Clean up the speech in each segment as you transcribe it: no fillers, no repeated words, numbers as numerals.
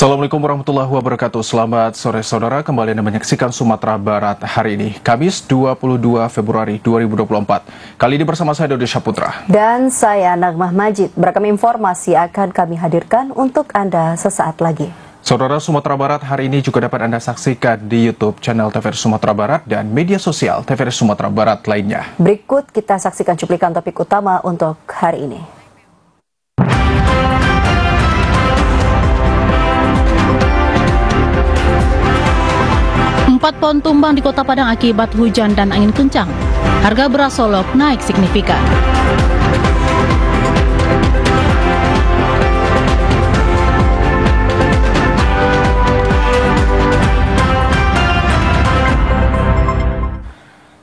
Assalamualaikum warahmatullahi wabarakatuh. Selamat sore saudara, kembali Anda menyaksikan Sumatera Barat hari ini, Kamis 22 Februari 2024. Kali ini bersama saya Dodi Syaputra. Dan saya Nagmah Majid. Beragam informasi akan kami hadirkan untuk Anda sesaat lagi. Saudara, Sumatera Barat hari ini juga dapat Anda saksikan di YouTube channel TVRI Sumatera Barat dan media sosial TVRI Sumatera Barat lainnya. Berikut kita saksikan cuplikan topik utama untuk hari ini. Empat pohon tumbang di Kota Padang akibat hujan dan angin kencang. Harga beras Solok naik signifikan.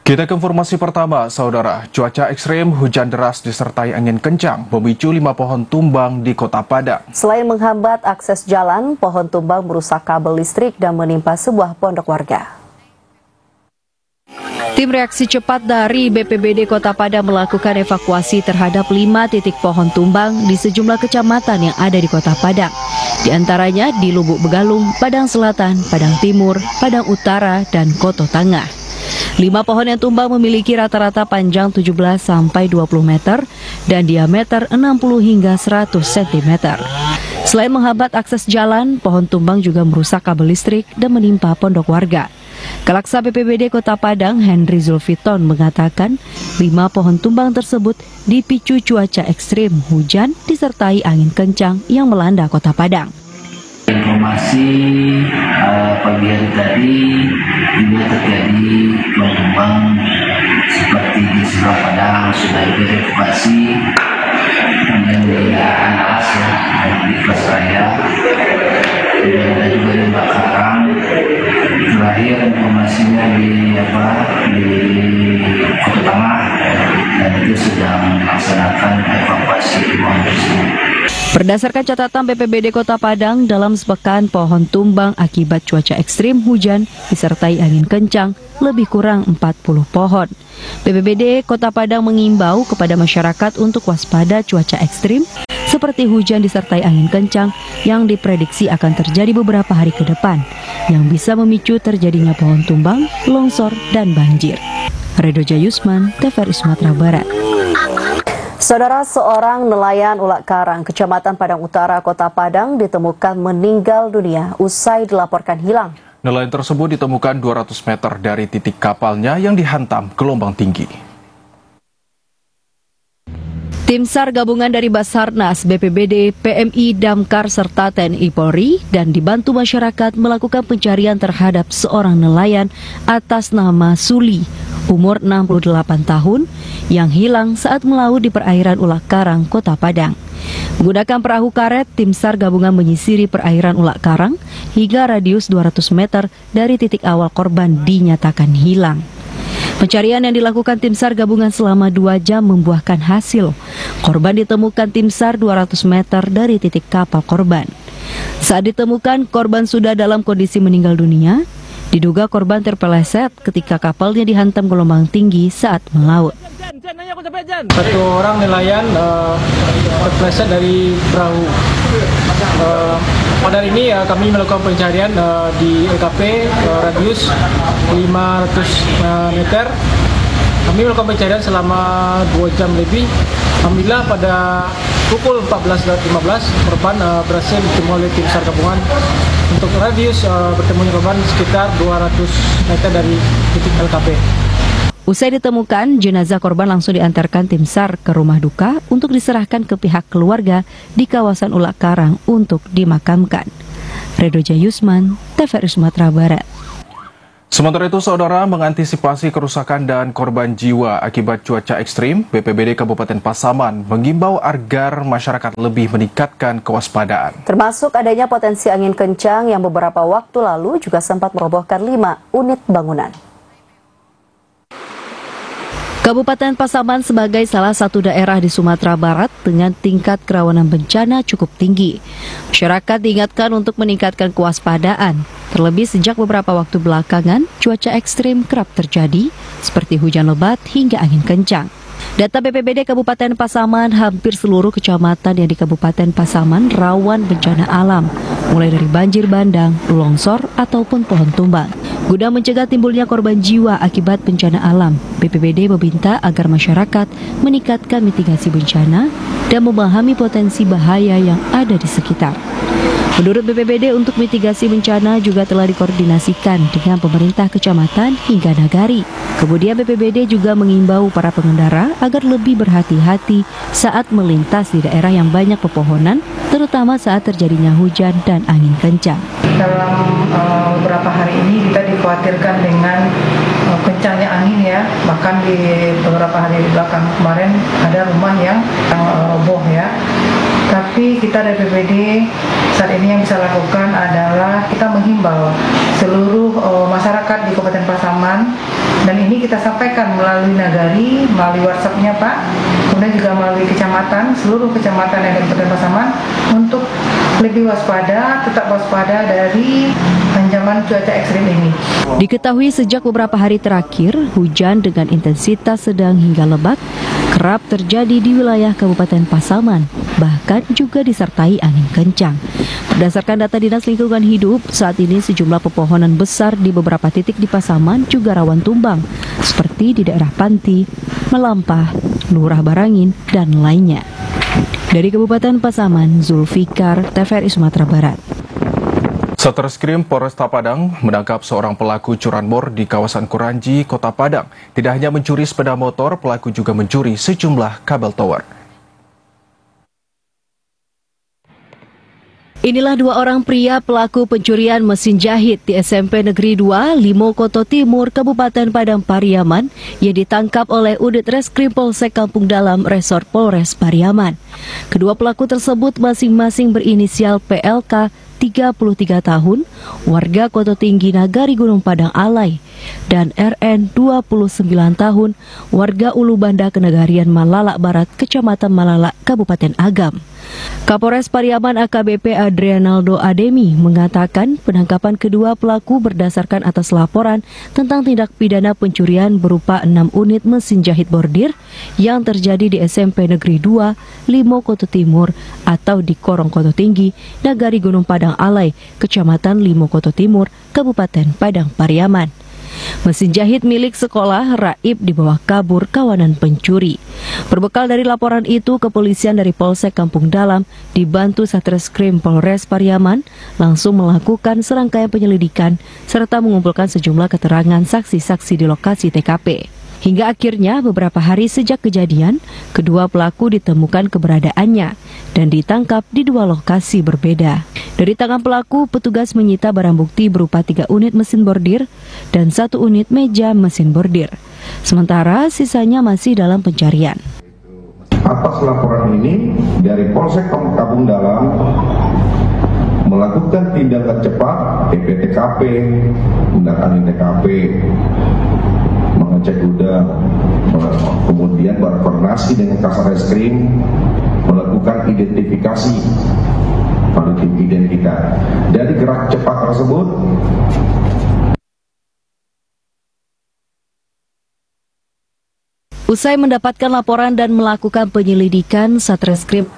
Kita ke informasi pertama, saudara. Cuaca ekstrim, hujan deras disertai angin kencang memicu 5 pohon tumbang di Kota Padang. Selain menghambat akses jalan, pohon tumbang merusak kabel listrik dan menimpa sebuah pondok warga. Tim reaksi cepat dari BPBD Kota Padang melakukan evakuasi terhadap 5 titik pohon tumbang di sejumlah kecamatan yang ada di Kota Padang. Di antaranya di Lubuk Begalung, Padang Selatan, Padang Timur, Padang Utara, dan Koto Tengah. 5 pohon yang tumbang memiliki rata-rata panjang 17 sampai 20 meter dan diameter 60 hingga 100 cm. Selain menghambat akses jalan, pohon tumbang juga merusak kabel listrik dan menimpa pondok warga. Kalaksa BPBD Kota Padang, Henry Zulfiton, mengatakan 5 pohon tumbang tersebut dipicu cuaca ekstrim, hujan disertai angin kencang yang melanda Kota Padang. Informasi pagi hari tadi juga terjadi pohon tumbang seperti di sebelah Padang sudah dievakuasi, kemudian di Anas di Kelas Raya, dan ada juga di Bakarang. Terakhir informasinya di Kota Tengah, dan itu sedang melaksanakan evakuasi uang tersebut. Berdasarkan catatan BPBD Kota Padang, dalam sepekan pohon tumbang akibat cuaca ekstrim hujan disertai angin kencang lebih kurang 40 pohon. BPBD Kota Padang mengimbau kepada masyarakat untuk waspada cuaca ekstrim seperti hujan disertai angin kencang yang diprediksi akan terjadi beberapa hari ke depan yang bisa memicu terjadinya pohon tumbang, longsor, dan banjir. Redoja Yusman, TVRI Sumatera Barat. Saudara, seorang nelayan Ulak Karang, Kecamatan Padang Utara, Kota Padang ditemukan meninggal dunia usai dilaporkan hilang. Nelayan tersebut ditemukan 200 meter dari titik kapalnya yang dihantam gelombang tinggi. Tim SAR gabungan dari Basarnas, BPBD, PMI, Damkar, serta TNI Polri dan dibantu masyarakat melakukan pencarian terhadap seorang nelayan atas nama Suli, umur 68 tahun, yang hilang saat melaut di perairan Ulak Karang, Kota Padang. Menggunakan perahu karet, tim SAR gabungan menyisiri perairan Ulak Karang hingga radius 200 meter dari titik awal korban dinyatakan hilang. Pencarian yang dilakukan tim SAR gabungan selama 2 jam membuahkan hasil. Korban ditemukan tim SAR 200 meter dari titik kapal korban. Saat ditemukan, korban sudah dalam kondisi meninggal dunia. Diduga korban terpeleset ketika kapalnya dihantam gelombang tinggi saat melaut. Satu orang nelayan terpeleset dari perahu. Pada hari ini kami melakukan pencarian di LKP radius 500 meter. Kami melakukan pencarian selama 2 jam lebih. Alhamdulillah pada pukul 14.15 korban berhasil ditemui oleh tim SAR gabungan untuk radius bertemunya korban sekitar 200 meter dari titik LKP. Usai ditemukan, jenazah korban langsung diantarkan tim SAR ke rumah duka untuk diserahkan ke pihak keluarga di kawasan Ulak Karang untuk dimakamkan. Redoja Yusman, TVRI Sumatera Barat. Sementara itu, saudara, mengantisipasi kerusakan dan korban jiwa akibat cuaca ekstrim, BPBD Kabupaten Pasaman mengimbau agar masyarakat lebih meningkatkan kewaspadaan. Termasuk adanya potensi angin kencang yang beberapa waktu lalu juga sempat merobohkan 5 unit bangunan. Kabupaten Pasaman sebagai salah satu daerah di Sumatera Barat dengan tingkat kerawanan bencana cukup tinggi. Masyarakat diingatkan untuk meningkatkan kewaspadaan. Terlebih sejak beberapa waktu belakangan, cuaca ekstrim kerap terjadi, seperti hujan lebat hingga angin kencang. Data BPBD Kabupaten Pasaman, hampir seluruh kecamatan yang di Kabupaten Pasaman rawan bencana alam, mulai dari banjir bandang, longsor, ataupun pohon tumbang. Guna mencegah timbulnya korban jiwa akibat bencana alam, BPBD meminta agar masyarakat meningkatkan mitigasi bencana dan memahami potensi bahaya yang ada di sekitar. Menurut BPBD, untuk mitigasi bencana juga telah dikoordinasikan dengan pemerintah kecamatan hingga nagari. Kemudian BPBD juga mengimbau para pengendara agar lebih berhati-hati saat melintas di daerah yang banyak pepohonan, terutama saat terjadinya hujan dan angin kencang. Dalam beberapa hari ini kita dikhawatirkan dengan kencangnya angin ya, bahkan di beberapa hari belakang kemarin ada rumah yang roboh ya. Tapi kita dari BPBD saat ini yang bisa lakukan adalah kita menghimbau seluruh masyarakat di Kabupaten Pasaman, dan ini kita sampaikan melalui nagari, melalui WhatsApp-nya Pak, kemudian juga melalui kecamatan, seluruh kecamatan yang ada di Kabupaten Pasaman untuk lebih waspada, tetap waspada dari ancaman cuaca ekstrim ini. Diketahui sejak beberapa hari terakhir, hujan dengan intensitas sedang hingga lebat kerap terjadi di wilayah Kabupaten Pasaman, bahkan juga disertai angin kencang. Berdasarkan data Dinas Lingkungan Hidup, saat ini sejumlah pepohonan besar di beberapa titik di Pasaman juga rawan tumbang, seperti di daerah Panti, Melampah, Lurah Barangin, dan lainnya. Dari Kabupaten Pasaman, Zulfikar, TVRI Sumatera Barat. Satreskrim Polresta Padang menangkap seorang pelaku curanmor di kawasan Kuranji, Kota Padang. Tidak hanya mencuri sepeda motor, pelaku juga mencuri sejumlah kabel tower. Inilah dua orang pria pelaku pencurian mesin jahit di SMP Negeri 2, Limokoto Timur, Kabupaten Padang Pariaman yang ditangkap oleh Unit Reskrim Polsek Kampung Dalam Resort Polres Pariaman. Kedua pelaku tersebut masing-masing berinisial PLK 33 tahun, warga Koto Tinggi Nagari Gunung Padang Alai, dan RN 29 tahun, warga Ulu Banda Kenegarian Malalak Barat, Kecamatan Malalak, Kabupaten Agam. Kapolres Pariaman AKBP Adrianaldo Ademi mengatakan penangkapan kedua pelaku berdasarkan atas laporan tentang tindak pidana pencurian berupa 6 unit mesin jahit bordir yang terjadi di SMP Negeri 2, Limokoto Timur atau di Korong Koto Tinggi, Nagari Gunung Padang Alai, Kecamatan Limokoto Timur, Kabupaten Padang Pariaman. Mesin jahit milik sekolah raib dibawa kabur kawanan pencuri. Berbekal dari laporan itu, kepolisian dari Polsek Kampung Dalam dibantu Satreskrim Polres Pariaman langsung melakukan serangkaian penyelidikan serta mengumpulkan sejumlah keterangan saksi-saksi di lokasi TKP. Hingga akhirnya beberapa hari sejak kejadian, kedua pelaku ditemukan keberadaannya dan ditangkap di dua lokasi berbeda. Dari tangan pelaku, petugas menyita barang bukti berupa 3 unit mesin bordir dan 1 unit meja mesin bordir. Sementara sisanya masih dalam pencarian. Atas laporan ini, dari Polsek Kampung Dalam melakukan tindakan cepat TPTKP, tindakan TKP, mengecek gudang, kemudian berkoordinasi dengan Kasareskrim melakukan identifikasi pada tim identitas. Dari gerak cepat tersebut, usai mendapatkan laporan dan melakukan penyelidikan, Satreskrim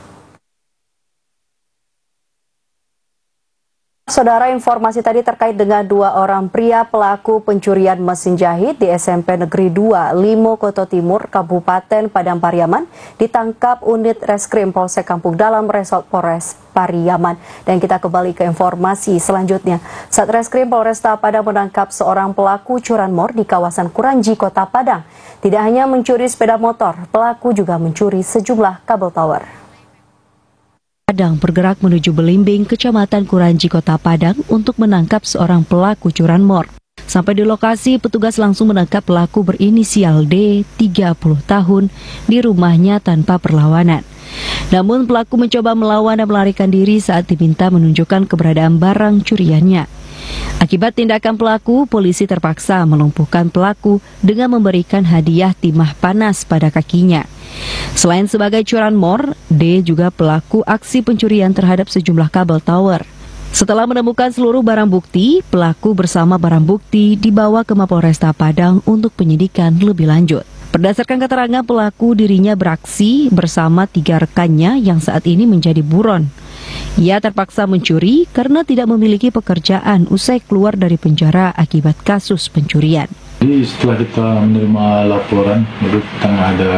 Saudara, informasi tadi terkait dengan 2 orang pria pelaku pencurian mesin jahit di SMP Negeri 2, Limokoto Timur, Kabupaten Padang Pariaman, ditangkap unit Reskrim Polsek Kampung Dalam Resort Polres Pariaman. Dan kita kembali ke informasi selanjutnya. Satreskrim Polresta Padang menangkap seorang pelaku curanmor di kawasan Kuranji, Kota Padang. Tidak hanya mencuri sepeda motor, pelaku juga mencuri sejumlah kabel tower. Padang bergerak menuju Belimbing, Kecamatan Kuranji, Kota Padang untuk menangkap seorang pelaku curanmor. Sampai di lokasi, petugas langsung menangkap pelaku berinisial D, 30 tahun, di rumahnya tanpa perlawanan. Namun pelaku mencoba melawan dan melarikan diri saat diminta menunjukkan keberadaan barang curiannya. Akibat tindakan pelaku, polisi terpaksa melumpuhkan pelaku dengan memberikan hadiah timah panas pada kakinya. Selain sebagai curanmor, D juga pelaku aksi pencurian terhadap sejumlah kabel tower. Setelah menemukan seluruh barang bukti, pelaku bersama barang bukti dibawa ke Mapolresta Padang untuk penyidikan lebih lanjut. Berdasarkan keterangan pelaku, dirinya beraksi bersama 3 rekannya yang saat ini menjadi buron. Ia terpaksa mencuri karena tidak memiliki pekerjaan usai keluar dari penjara akibat kasus pencurian. Jadi setelah kita menerima laporan, itu tentang ada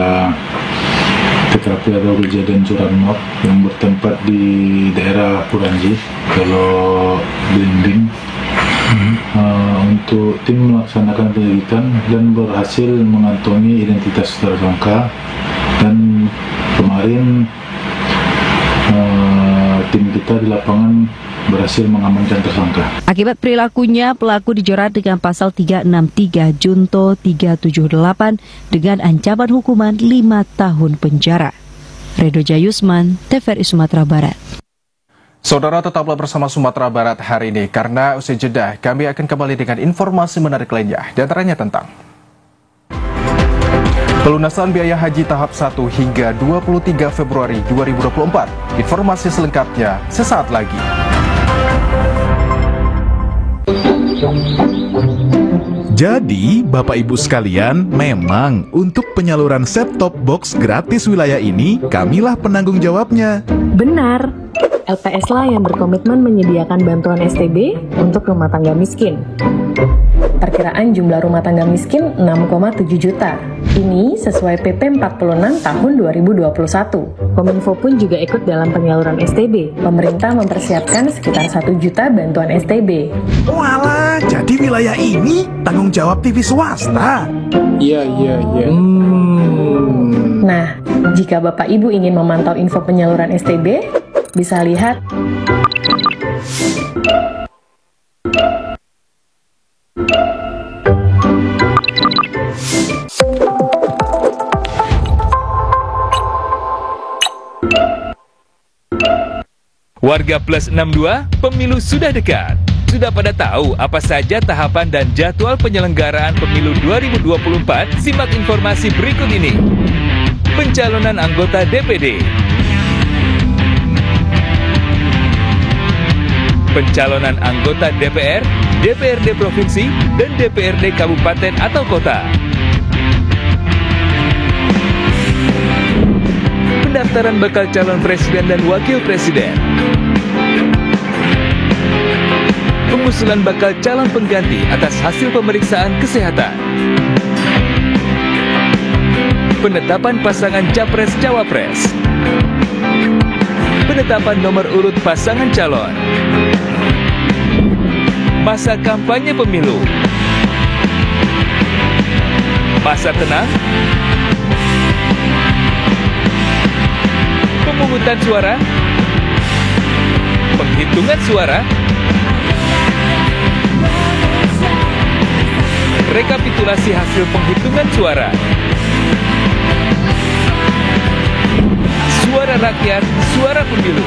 TKP atau kejadian curanmor yang bertempat di daerah Puranji, kalau Blinding. Untuk tim melaksanakan penyelidikan dan berhasil mengantongi identitas tersangka, dan kemarin tim kita di lapangan berhasil mengamankan tersangka. Akibat perilakunya, pelaku dijerat dengan pasal 363 Junto 378 dengan ancaman hukuman 5 tahun penjara. Redo Jayusman, TVRI Sumatera Barat. Saudara, tetaplah bersama Sumatera Barat hari ini, karena usai jeda kami akan kembali dengan informasi menarik lainnya, diantaranya tentang pelunasan biaya haji tahap 1 hingga 23 Februari 2024. Informasi selengkapnya sesaat lagi. Jadi, Bapak Ibu sekalian, memang untuk penyaluran set-top box gratis wilayah ini, kamilah penanggung jawabnya. Benar, LPS lah yang berkomitmen menyediakan bantuan STB untuk rumah tangga miskin. Perkiraan jumlah rumah tangga miskin 6,7 juta. Ini sesuai PP 46 tahun 2021. Kominfo pun juga ikut dalam penyaluran STB. Pemerintah mempersiapkan sekitar 1 juta bantuan STB. Walah, jadi wilayah ini tanggung jawab TV swasta. Iya. Nah, jika Bapak Ibu ingin memantau info penyaluran STB, bisa lihat Warga Plus 62, pemilu sudah dekat. Sudah pada tahu apa saja tahapan dan jadwal penyelenggaraan pemilu 2024? Simak informasi berikut ini. Pencalonan anggota DPD, pencalonan anggota DPR, DPRD Provinsi, dan DPRD Kabupaten atau Kota. Pendaftaran bakal calon presiden dan wakil presiden. Pengusulan bakal calon pengganti atas hasil pemeriksaan kesehatan. Penetapan pasangan Capres-Cawapres. Penetapan nomor urut pasangan calon. Masa kampanye pemilu. Masa tenang. Pemungutan suara. Penghitungan suara. Rekapitulasi hasil penghitungan suara. Suara rakyat, suara pemilu.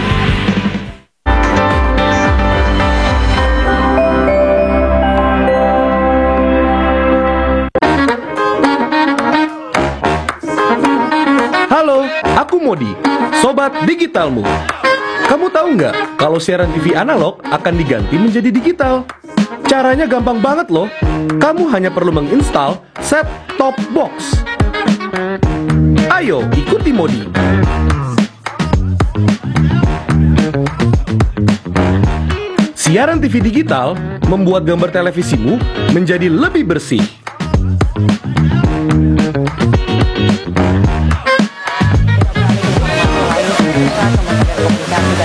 Halo, aku Modi, sobat digitalmu. Kamu tahu nggak kalau siaran TV analog akan diganti menjadi digital? Caranya gampang banget loh. Kamu hanya perlu menginstal set-top box. Ayo, ikuti Modi. Siaran TV digital membuat gambar televisimu menjadi lebih bersih.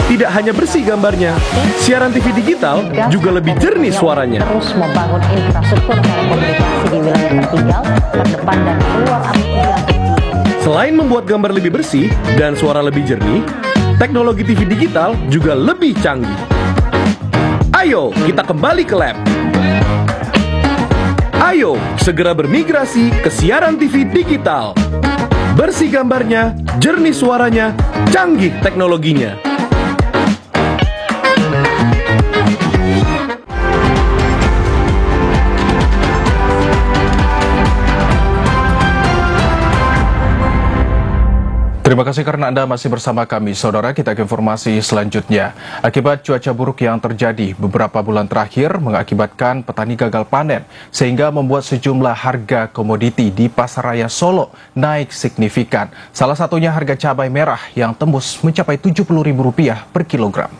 Tidak hanya bersih gambarnya, siaran TV digital juga lebih jernih suaranya. Terus membangun infrastruktur telekomunikasi di wilayah tertinggal, terdepan dan keluar aktivitas. Selain membuat gambar lebih bersih dan suara lebih jernih, teknologi TV digital juga lebih canggih. Ayo, kita kembali ke lab. Ayo, segera bermigrasi ke siaran TV digital. Bersih gambarnya, jernih suaranya, canggih teknologinya. Terima kasih karena Anda masih bersama kami, Saudara. Kita ke informasi selanjutnya. Akibat cuaca buruk yang terjadi beberapa bulan terakhir mengakibatkan petani gagal panen, sehingga membuat sejumlah harga komoditi di Pasaraya Solo naik signifikan. Salah satunya harga cabai merah yang tembus mencapai Rp70.000 per kilogram.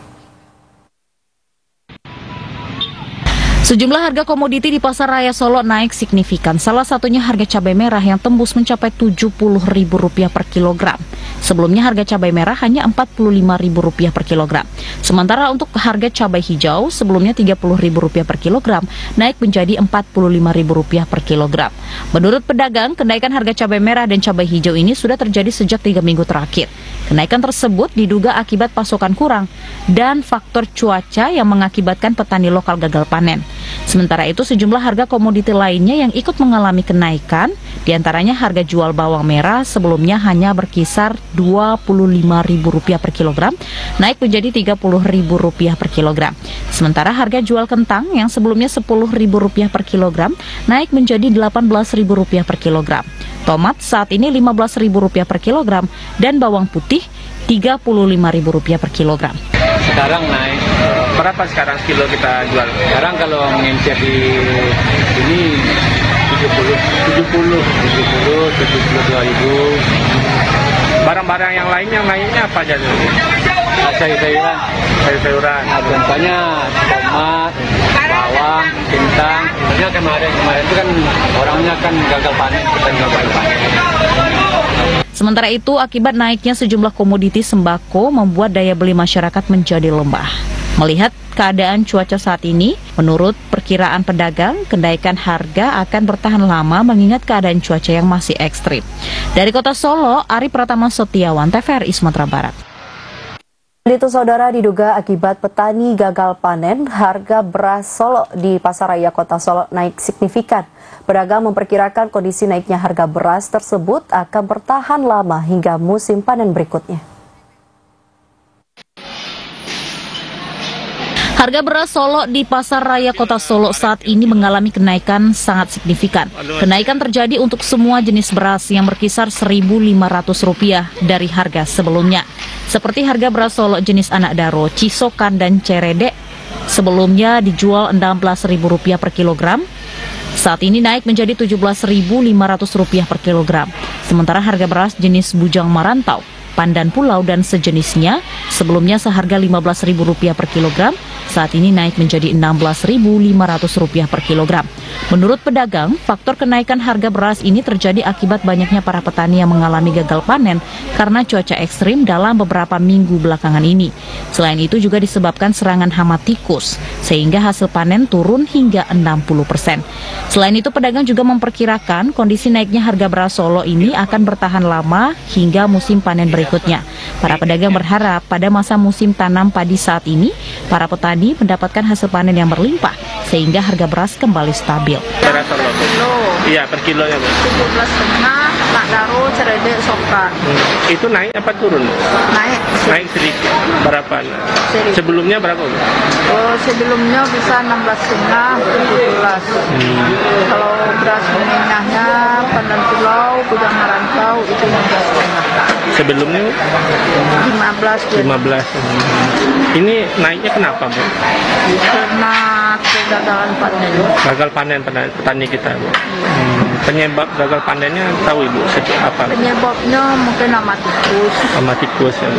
Sejumlah harga komoditi di Pasar Raya Solo naik signifikan. Salah satunya harga cabai merah yang tembus mencapai Rp70.000 per kilogram. Sebelumnya harga cabai merah hanya Rp45.000 per kilogram. Sementara untuk harga cabai hijau sebelumnya Rp30.000 per kilogram naik menjadi Rp45.000 per kilogram. Menurut pedagang, kenaikan harga cabai merah dan cabai hijau ini sudah terjadi sejak 3 minggu terakhir. Kenaikan tersebut diduga akibat pasokan kurang dan faktor cuaca yang mengakibatkan petani lokal gagal panen. Sementara itu, sejumlah harga komoditi lainnya yang ikut mengalami kenaikan, diantaranya harga jual bawang merah sebelumnya hanya berkisar Rp25.000 per kilogram, naik menjadi Rp30.000 per kilogram. Sementara harga jual kentang yang sebelumnya Rp10.000 per kilogram, naik menjadi Rp18.000 per kilogram. Tomat saat ini Rp15.000 per kilogram, dan bawang putih Rp35.000 per kilogram. Sekarang naik. Berapa sekarang kilo kita jual? Sekarang kalau mengencer di ini 72.000. Barang-barang yang lainnya naiknya apa aja? Sayur-sayuran. Contohnya tomat, bawang, kentang. Kemarin itu kan orangnya kan gagal panen, kita gagal panen. Sementara itu, akibat naiknya sejumlah komoditi sembako membuat daya beli masyarakat menjadi lemah. Melihat keadaan cuaca saat ini, menurut perkiraan pedagang, kenaikan harga akan bertahan lama mengingat keadaan cuaca yang masih ekstrim. Dari Kota Solo, Ari Pratama Setiawan, TVRI Sumatera Barat. Itu saudara, diduga akibat petani gagal panen, harga beras Solo di Pasar Raya Kota Solo naik signifikan. Pedagang memperkirakan kondisi naiknya harga beras tersebut akan bertahan lama hingga musim panen berikutnya. Harga beras Solo di Pasar Raya Kota Solo saat ini mengalami kenaikan sangat signifikan. Kenaikan terjadi untuk semua jenis beras yang berkisar Rp1.500 dari harga sebelumnya. Seperti harga beras Solo jenis anak daro, cisokan, dan cerede sebelumnya dijual Rp16.000 per kilogram. Saat ini naik menjadi Rp17.500 per kilogram. Sementara harga beras jenis bujang marantau, pandan pulau, dan sejenisnya sebelumnya seharga Rp15.000 per kilogram, saat ini naik menjadi Rp16.500 per kilogram. Menurut pedagang, faktor kenaikan harga beras ini terjadi akibat banyaknya para petani yang mengalami gagal panen karena cuaca ekstrim dalam beberapa minggu belakangan ini. Selain itu juga disebabkan serangan hama tikus, sehingga hasil panen turun hingga 60%. Selain itu, pedagang juga memperkirakan kondisi naiknya harga beras Solo ini akan bertahan lama hingga musim panen berikutnya. Para pedagang berharap pada masa musim tanam padi saat ini, para petani mendapatkan hasil panen yang berlimpah, sehingga harga beras kembali stabil. Beras Solo. Iya, per kilonya, Bu. 17,5, anak daro, cerede, sokan. Itu naik apa turun? Naik. Naik sedikit. Berapa? Sebelumnya berapa, Bu? Sebelumnya bisa 16,5, 17. Kalau beras menengahnya, pandan pulau, bujang marantau, itu 16,5. Sebelumnya 15. Ini naiknya kenapa, Bu? Karena kegagalan panen. Gagal panen petani kita, Bu. Penyebab gagal panennya tahu Ibu apa? Penyebabnya mungkin hama tikus. Hama tikus ya, Bu.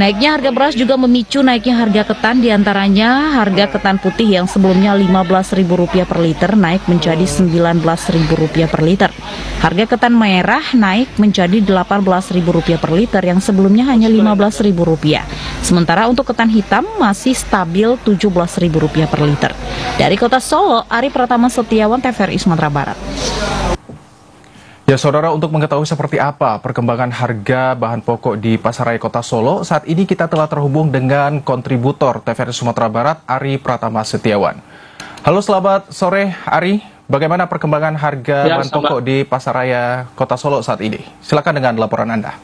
Naiknya harga beras juga memicu naiknya harga ketan, diantaranya harga ketan putih yang sebelumnya Rp15.000 per liter naik menjadi Rp19.000 per liter. Harga ketan merah naik menjadi Rp18.000 per liter yang sebelumnya hanya Rp15.000. Sementara untuk ketan hitam masih stabil Rp17.000 per liter. Dari Kota Solo, Ari Pratama Setiawan, TVRI Sumatera Barat. Ya saudara, untuk mengetahui seperti apa perkembangan harga bahan pokok di Pasar Raya Kota Solo, saat ini kita telah terhubung dengan kontributor TVRI Sumatera Barat, Ari Pratama Setiawan. Halo, selamat sore Ari, bagaimana perkembangan harga bahan pokok di Pasar Raya Kota Solo saat ini? Silakan dengan laporan Anda.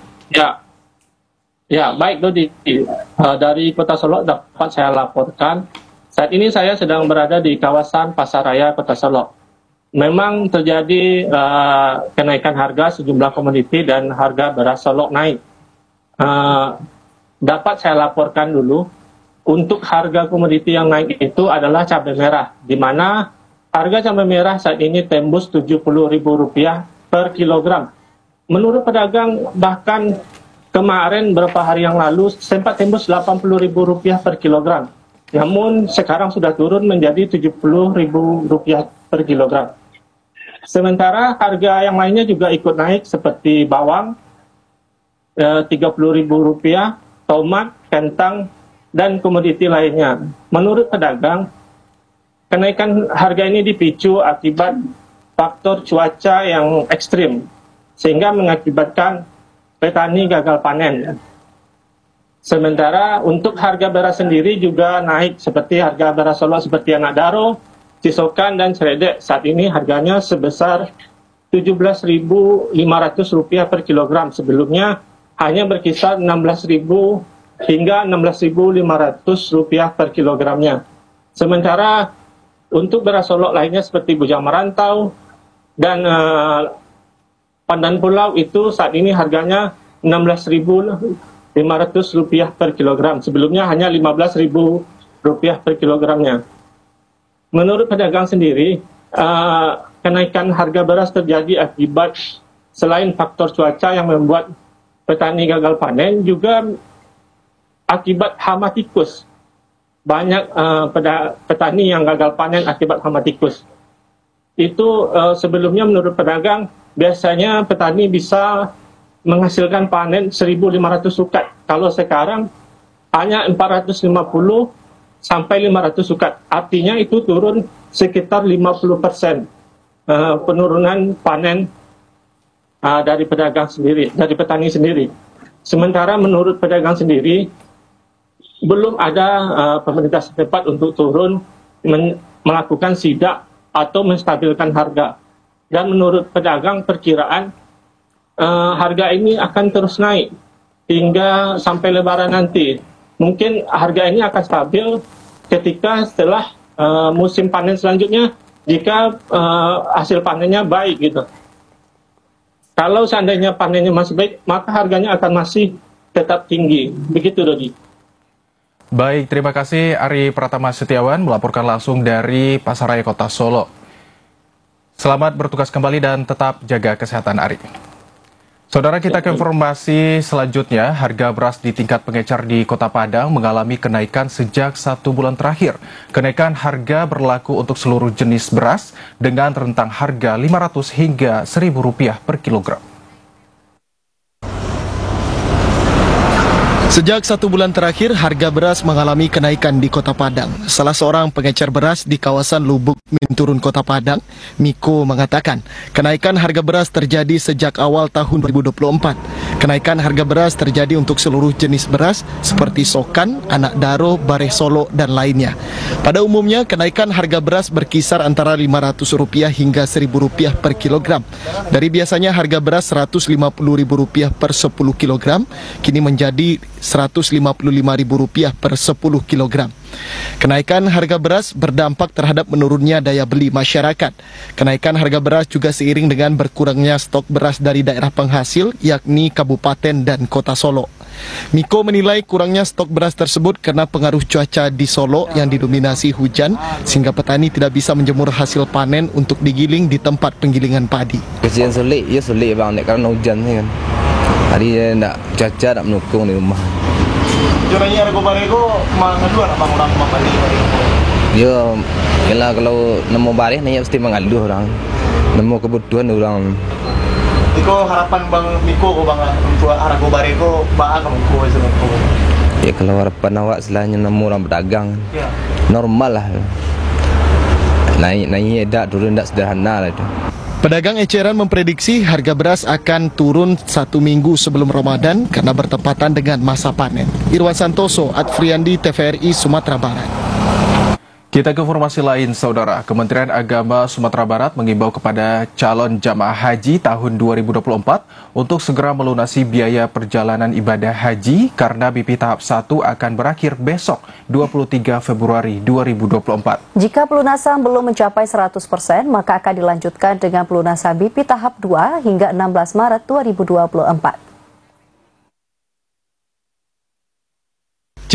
Ya, baik Dodi. Dari Kota Solo dapat saya laporkan, saat ini saya sedang berada di kawasan Pasar Raya Kota Solo. Memang terjadi kenaikan harga sejumlah komoditi dan harga beras Solo naik. Dapat saya laporkan dulu, untuk harga komoditi yang naik itu adalah cabai merah, di mana harga cabai merah saat ini tembus Rp70.000 per kilogram. Menurut pedagang, bahkan kemarin beberapa hari yang lalu sempat tembus Rp80.000 per kilogram. namun sekarang sudah turun menjadi Rp70.000 per kilogram. Sementara harga yang lainnya juga ikut naik seperti bawang Rp30.000, tomat, kentang, dan komoditi lainnya. Menurut pedagang, kenaikan harga ini dipicu akibat faktor cuaca yang ekstrim, sehingga mengakibatkan petani gagal panen. Sementara untuk harga beras sendiri juga naik, seperti harga beras Solo seperti Anak Daro, Cisokan, dan Seredek. Saat ini harganya sebesar Rp17.500 per kilogram. Sebelumnya hanya berkisar Rp16.000 hingga Rp16.500 per kilogramnya. Sementara untuk beras Solo lainnya seperti Bujang Merantau dan Pandan Pulau itu saat ini harganya Rp16.500 per kilogram. Sebelumnya hanya Rp15.000 per kilogramnya. Menurut pedagang sendiri, kenaikan harga beras terjadi akibat selain faktor cuaca yang membuat petani gagal panen, juga akibat hama tikus. Banyak petani yang gagal panen akibat hama tikus. Itu sebelumnya menurut pedagang, biasanya petani bisa menghasilkan panen 1.500 sukat. Kalau sekarang hanya 450 sampai 500 sukat. Artinya itu turun sekitar 50% penurunan panen dari pedagang sendiri, dari petani sendiri. Sementara menurut pedagang sendiri, belum ada pemerintah setempat untuk turun melakukan sidak atau menstabilkan harga. Dan menurut pedagang, perkiraan harga ini akan terus naik hingga sampai Lebaran nanti. Mungkin harga ini akan stabil ketika setelah musim panen selanjutnya, jika hasil panennya baik gitu. Kalau seandainya panennya masih baik, maka harganya akan masih tetap tinggi. Begitu, Dodi. Baik, terima kasih Ari Pratama Setiawan melaporkan langsung dari Pasaraya Kota Solo. Selamat bertugas kembali dan tetap jaga kesehatan, Ari. Saudara, kita ke informasi selanjutnya. Harga beras di tingkat pengecar di Kota Padang mengalami kenaikan sejak 1 bulan terakhir. Kenaikan harga berlaku untuk seluruh jenis beras dengan rentang harga Rp500 hingga Rp1.000 per kilogram. Sejak 1 bulan terakhir, harga beras mengalami kenaikan di Kota Padang. Salah seorang pengecer beras di kawasan Lubuk Minturun Kota Padang, Miko, mengatakan kenaikan harga beras terjadi sejak awal tahun 2024. Kenaikan harga beras terjadi untuk seluruh jenis beras seperti Sokan, Anak Daro, Bareh Solo, dan lainnya. Pada umumnya, kenaikan harga beras berkisar antara Rp500 hingga Rp1.000 per kilogram. Dari biasanya harga beras Rp150.000 per 10 kilogram, kini menjadi Rp155.000 per 10 kilogram. Kenaikan harga beras berdampak terhadap menurunnya daya beli masyarakat. Kenaikan harga beras juga seiring dengan berkurangnya stok beras dari daerah penghasil, yakni Kabupaten dan Kota Solo. Miko menilai kurangnya stok beras tersebut karena pengaruh cuaca di Solo yang didominasi hujan, sehingga petani tidak bisa menjemur hasil panen untuk digiling di tempat penggilingan padi. Kesian sulit bang, karena hujan kan. Hari nak cuaca nak menukung di rumah. Jurangnya harga barego mengaduh nak bang orang membeli. Ya, kalau nemu bareh ni mesti mengaduh orang. Nemu kebutuhan orang. Iko harapan bang Miko ko bang untuk harga barego baa kamu ko semua. Ya kalau harapan awak selain nemu orang berdagang, ya. Normal lah. Naik dak turun dak sederhana lah itu. Pedagang eceran memprediksi harga beras akan turun 1 minggu sebelum Ramadan karena bertepatan dengan masa panen. Irwan Santoso, Adfriandi, TVRI, Sumatera Barat. Kita ke informasi lain, Saudara. Kementerian Agama Sumatera Barat mengimbau kepada calon jamaah haji tahun 2024 untuk segera melunasi biaya perjalanan ibadah haji karena BP tahap 1 akan berakhir besok, 23 Februari 2024. Jika pelunasan belum mencapai 100%, maka akan dilanjutkan dengan pelunasan BP tahap 2 hingga 16 Maret 2024.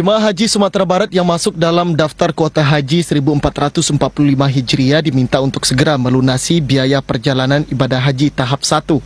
Jemaah haji Sumatera Barat yang masuk dalam daftar kuota haji 1445 Hijriah diminta untuk segera melunasi biaya perjalanan ibadah haji tahap 1.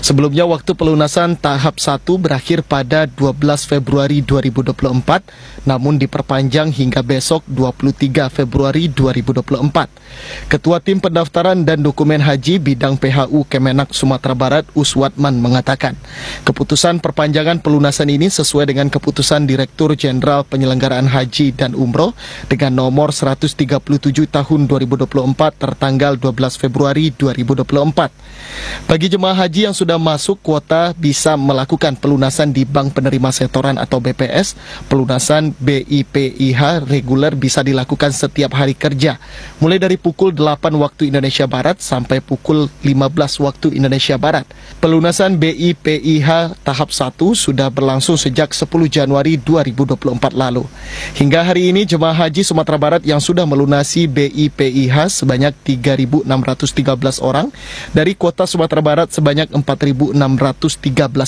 Sebelumnya waktu pelunasan tahap 1 berakhir pada 12 Februari 2024, namun diperpanjang hingga besok 23 Februari 2024. Ketua Tim Pendaftaran dan Dokumen Haji Bidang PHU Kemenak Sumatera Barat Uswatman mengatakan, keputusan perpanjangan pelunasan ini sesuai dengan keputusan Direktur Jenderal Penyelenggaraan Haji dan Umroh dengan nomor 137 tahun 2024 tertanggal 12 Februari 2024. Bagi jemaah haji yang sudah masuk kuota bisa melakukan pelunasan di Bank Penerima Setoran atau BPS. Pelunasan BIPIH reguler bisa dilakukan setiap hari kerja, mulai dari pukul 8 waktu Indonesia Barat sampai pukul 15 waktu Indonesia Barat. Pelunasan BIPIH tahap 1 sudah berlangsung sejak 10 Januari 2024 lalu. Hingga hari ini jemaah haji Sumatera Barat yang sudah melunasi BIPIH sebanyak 3.613 orang dari kuota Sumatera Barat sebanyak 4.613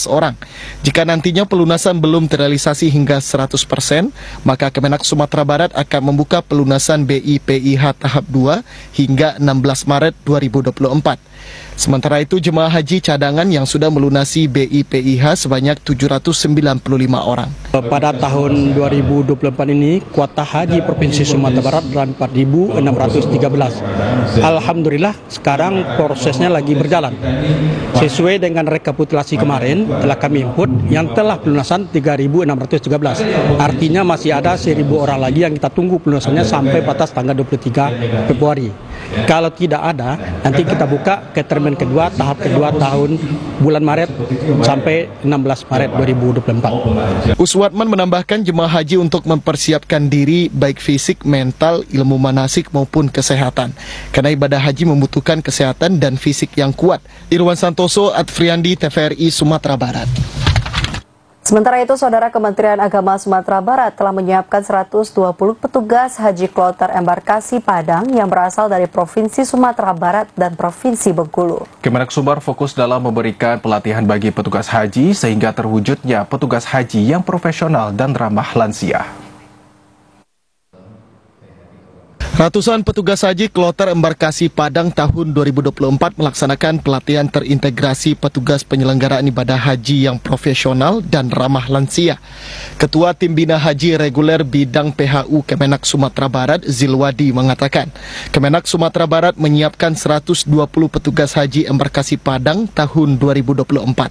orang. Jika nantinya pelunasan belum terrealisasi hingga 100%, maka Kemenak Sumatera Barat akan membuka pelunasan BIPIH tahap 2 hingga 16 Maret 2024. Sementara itu, jemaah haji cadangan yang sudah melunasi BIPIH sebanyak 795 orang. Pada tahun 2024 ini, kuota haji Provinsi Sumatera Barat adalah 4.613. Alhamdulillah, sekarang prosesnya lagi berjalan. Sesuai dengan rekapitulasi kemarin, telah kami input yang telah pelunasan 3.613. Artinya masih ada 1.000 orang lagi yang kita tunggu pelunasannya sampai batas tanggal 23 Februari. Kalau tidak ada, nanti kita buka ke termin kedua, tahap kedua tahun bulan Maret sampai 16 Maret 2024. Uswatman menambahkan jemaah haji untuk mempersiapkan diri baik fisik, mental, ilmu manasik maupun kesehatan. Karena ibadah haji membutuhkan kesehatan dan fisik yang kuat. Irwan Santoso, Adfriandi, TVRI Sumatera Barat. Sementara itu, Saudara, Kementerian Agama Sumatera Barat telah menyiapkan 120 petugas haji kloter embarkasi Padang yang berasal dari Provinsi Sumatera Barat dan Provinsi Bengkulu. Kemenak Sumbar fokus dalam memberikan pelatihan bagi petugas haji sehingga terwujudnya petugas haji yang profesional dan ramah lansia. Ratusan petugas haji kloter embarkasi Padang tahun 2024 melaksanakan pelatihan terintegrasi petugas penyelenggaraan ibadah haji yang profesional dan ramah lansia. Ketua Tim Bina Haji Reguler Bidang PHU Kemenak Sumatera Barat Zilwadi mengatakan, Kemenak Sumatera Barat menyiapkan 120 petugas haji embarkasi Padang tahun 2024.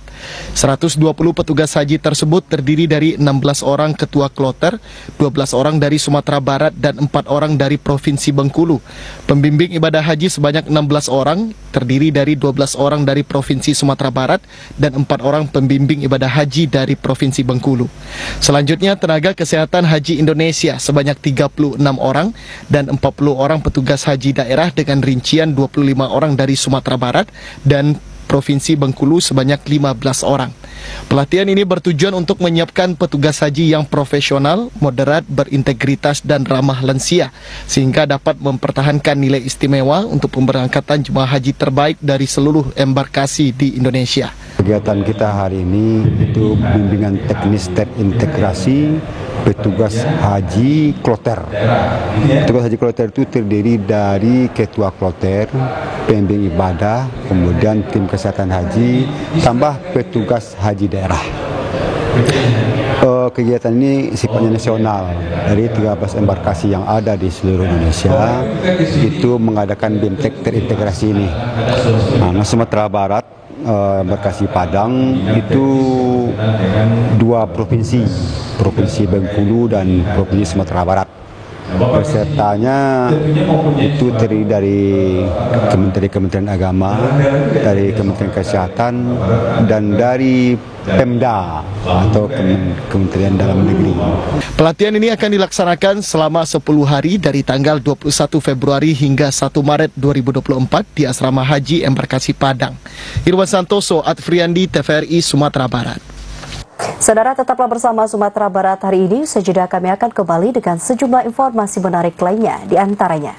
120 petugas haji tersebut terdiri dari 16 orang ketua kloter, 12 orang dari Sumatera Barat dan 4 orang dari Provinsi Bengkulu. Pembimbing ibadah haji sebanyak 16 orang, terdiri dari 12 orang dari Provinsi Sumatera Barat dan 4 orang pembimbing ibadah haji dari Provinsi Bengkulu. Selanjutnya, tenaga kesehatan haji Indonesia sebanyak 36 orang dan 40 orang petugas haji daerah dengan rincian 25 orang dari Sumatera Barat dan Provinsi Bengkulu sebanyak 15 orang. Pelatihan ini bertujuan untuk menyiapkan petugas haji yang profesional, moderat, berintegritas, dan ramah lansia, sehingga dapat mempertahankan nilai istimewa untuk pemberangkatan jemaah haji terbaik dari seluruh embarkasi di Indonesia. Kegiatan kita hari ini itu bimbingan teknis terintegrasi petugas haji kloter. Petugas haji kloter itu terdiri dari ketua kloter, pembimbing ibadah, kemudian tim kesehatan haji, tambah petugas haji daerah. Kegiatan ini sifatnya nasional. Dari 13 embarkasi yang ada di seluruh Indonesia itu mengadakan BIMTEK terintegrasi ini. Nah, Sumatera Barat, embarkasi Padang itu 2 provinsi, Provinsi Bengkulu dan Provinsi Sumatera Barat. Pesertanya itu terdiri dari Kementerian Agama, dari Kementerian Kesehatan, dan dari Pemda atau Kementerian Dalam Negeri. Pelatihan ini akan dilaksanakan selama 10 hari dari tanggal 21 Februari hingga 1 Maret 2024 di Asrama Haji Embarkasi Padang. Irwan Santoso, Adfriandi, TVRI Sumatera Barat. Saudara, tetaplah bersama Sumatera Barat hari ini. Sejenak kami akan kembali dengan sejumlah informasi menarik lainnya, di antaranya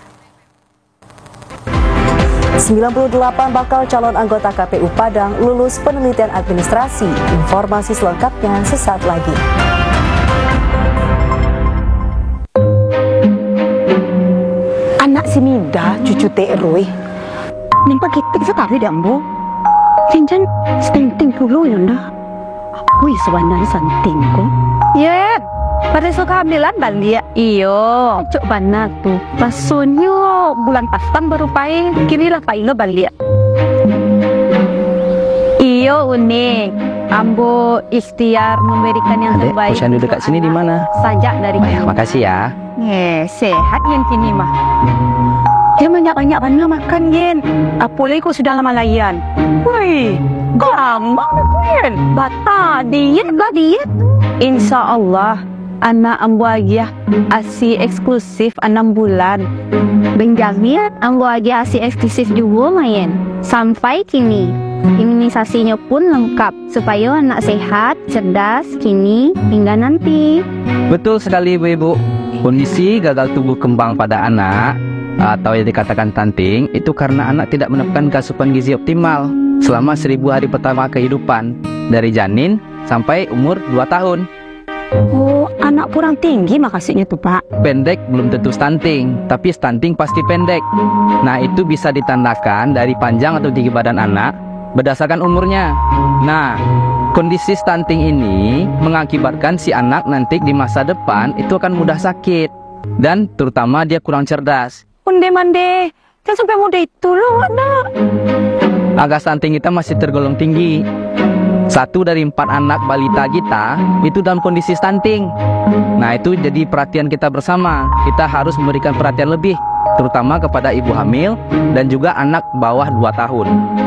98 bakal calon anggota KPU Padang lulus penelitian administrasi. Informasi selengkapnya sesaat lagi. si Mida, cucu Tek Roy. Nampak kitik sekali dah, Ambo. Cincin stinting dulu ya, dah. Wih, sebenarnya santing kok. Ya, pada suka ambilan balik. Iyo, cok banget tuh. Pasunyo bulan pastam baru pai. Kini lah pai lo balik. Iyo unik. Ambo ikhtiar memberikan yang terbaik. Posyandu dekat sini di mana? Sajak dari. Makasih ya. Sehat yang kini mah. Dia banyak-banyak mana makan Yen. Apalagi kau sudah lama layan. Wih, gampang Yen. Bata diet lah diet. Insya Allah anak ambo lagi asi eksklusif 6 bulan. Benjamin ambo lagi asi eksklusif juga Yen. Sampai kini imunisasinya pun lengkap supaya anak sehat, cerdas kini hingga nanti. Betul sekali Ibu. Kondisi gagal tumbuh kembang pada anak atau yang dikatakan stunting itu karena anak tidak mendapatkan asupan gizi optimal selama 1000 hari pertama kehidupan dari janin sampai umur 2 tahun. Oh, anak kurang tinggi makasihnya tuh Pak. Pendek belum tentu stunting, tapi stunting pasti pendek. Nah, itu bisa ditandakan dari panjang atau tinggi badan anak berdasarkan umurnya. Nah, kondisi stunting ini mengakibatkan si anak nanti di masa depan itu akan mudah sakit dan terutama dia kurang cerdas. Mande, jangan sampai muda itu loh anak. Angka stunting kita masih tergolong tinggi. 1 dari 4 anak balita kita itu dalam kondisi stunting. Nah, itu jadi perhatian kita bersama. Kita harus memberikan perhatian lebih, terutama kepada ibu hamil dan juga anak bawah 2 tahun.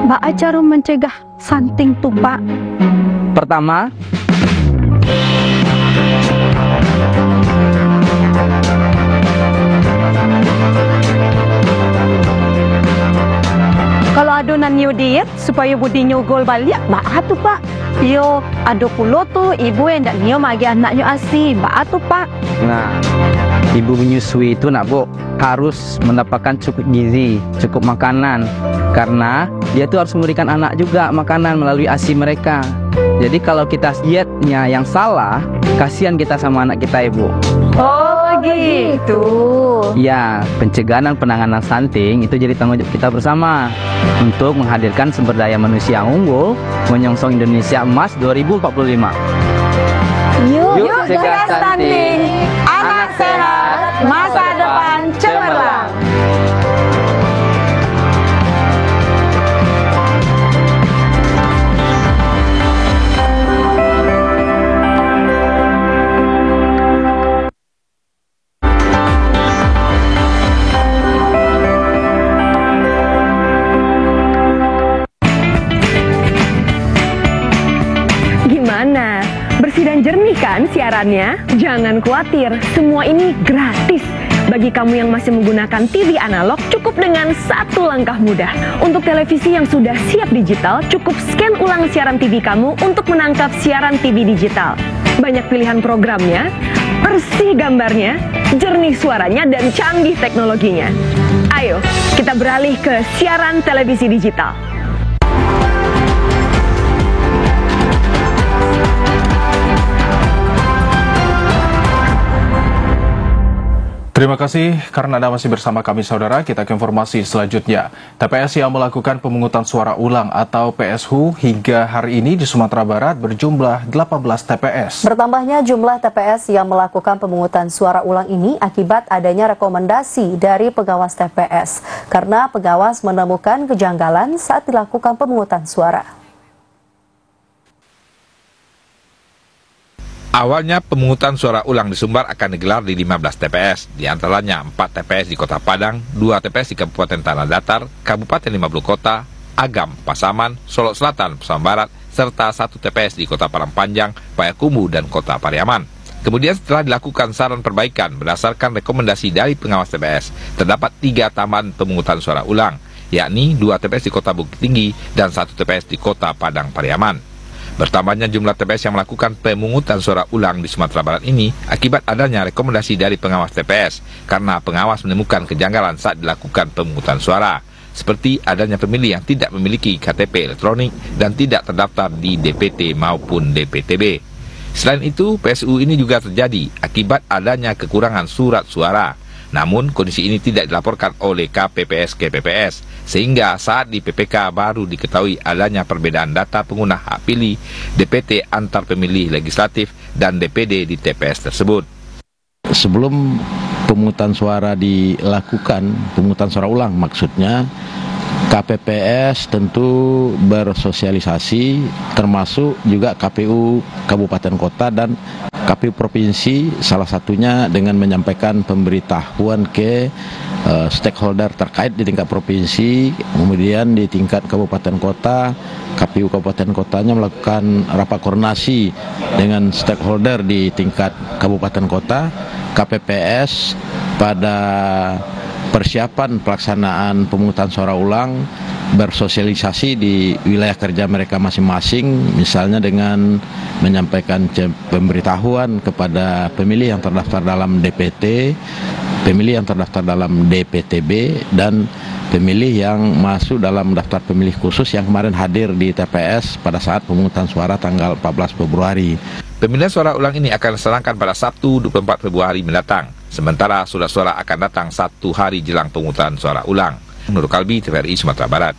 Mbak cara mencegah stunting tuh Pak? Pertama, kalau adonan new diet supaya budinya gol balik, mbak tuh Pak. Yo, ada pula tuh ibu yang tak nio magi anaknya asi, mbak tuh Pak. Nah, ibu menyusui itu nak Bu harus mendapatkan cukup gizi, cukup makanan, karena dia tuh harus memberikan anak juga makanan melalui ASI mereka. Jadi kalau kita dietnya yang salah, kasihan kita sama anak kita Ibu. Oh gitu. Ya, pencegahan dan penanganan stunting itu jadi tanggung jawab kita bersama untuk menghadirkan sumber daya manusia yang unggul, menyongsong Indonesia Emas 2045. Yuk cegah stunting, anak sehat, masa depan cemerlang. Gimana? Bersih dan jernih kan siarannya? Jangan khawatir, semua ini gratis. Bagi kamu yang masih menggunakan TV analog, cukup dengan 1 langkah mudah. Untuk televisi yang sudah siap digital, cukup scan ulang siaran TV kamu untuk menangkap siaran TV digital. Banyak pilihan programnya, bersih gambarnya, jernih suaranya, dan canggih teknologinya. Ayo, kita beralih ke siaran televisi digital. Terima kasih karena Anda masih bersama kami saudara. Kita ke informasi selanjutnya. TPS yang melakukan pemungutan suara ulang atau PSU hingga hari ini di Sumatera Barat berjumlah 18 TPS. Bertambahnya jumlah TPS yang melakukan pemungutan suara ulang ini akibat adanya rekomendasi dari pengawas TPS karena pengawas menemukan kejanggalan saat dilakukan pemungutan suara. Awalnya pemungutan suara ulang di Sumbar akan digelar di 15 TPS, di antaranya 4 TPS di Kota Padang, 2 TPS di Kabupaten Tanah Datar, Kabupaten 50 Kota, Agam, Pasaman, Solok Selatan, Pasaman Barat, serta 1 TPS di Kota Parangpanjang, Payakumbuh, dan Kota Pariaman. Kemudian setelah dilakukan saran perbaikan berdasarkan rekomendasi dari pengawas TPS, terdapat 3 tambahan pemungutan suara ulang, yakni 2 TPS di Kota Bukit Tinggi dan 1 TPS di Kota Padang Pariaman. Bertambahnya jumlah TPS yang melakukan pemungutan suara ulang di Sumatera Barat ini akibat adanya rekomendasi dari pengawas TPS karena pengawas menemukan kejanggalan saat dilakukan pemungutan suara, seperti adanya pemilih yang tidak memiliki KTP elektronik dan tidak terdaftar di DPT maupun DPTB. Selain itu, PSU ini juga terjadi akibat adanya kekurangan surat suara. Namun, kondisi ini tidak dilaporkan oleh KPPS ke PPS, sehingga saat di PPK baru diketahui adanya perbedaan data pengguna hak pilih DPT antar pemilih legislatif dan DPD di TPS tersebut. Sebelum pemungutan suara dilakukan, pemungutan suara ulang maksudnya, KPPS tentu bersosialisasi, termasuk juga KPU Kabupaten Kota dan KPU Provinsi, salah satunya dengan menyampaikan pemberitahuan ke stakeholder terkait di tingkat provinsi, kemudian di tingkat Kabupaten Kota, KPU Kabupaten Kotanya melakukan rapat koordinasi dengan stakeholder di tingkat Kabupaten Kota, KPPS pada persiapan pelaksanaan pemungutan suara ulang bersosialisasi di wilayah kerja mereka masing-masing, misalnya dengan menyampaikan pemberitahuan kepada pemilih yang terdaftar dalam DPT, pemilih yang terdaftar dalam DPTB, dan pemilih yang masuk dalam daftar pemilih khusus yang kemarin hadir di TPS pada saat pemungutan suara tanggal 14 Februari. Pemilihan suara ulang ini akan dilaksanakan pada Sabtu 24 Februari mendatang. Sementara surat suara akan datang 1 hari jelang pemungutan suara ulang. Nur Kalbi, TVRI Sumatera Barat.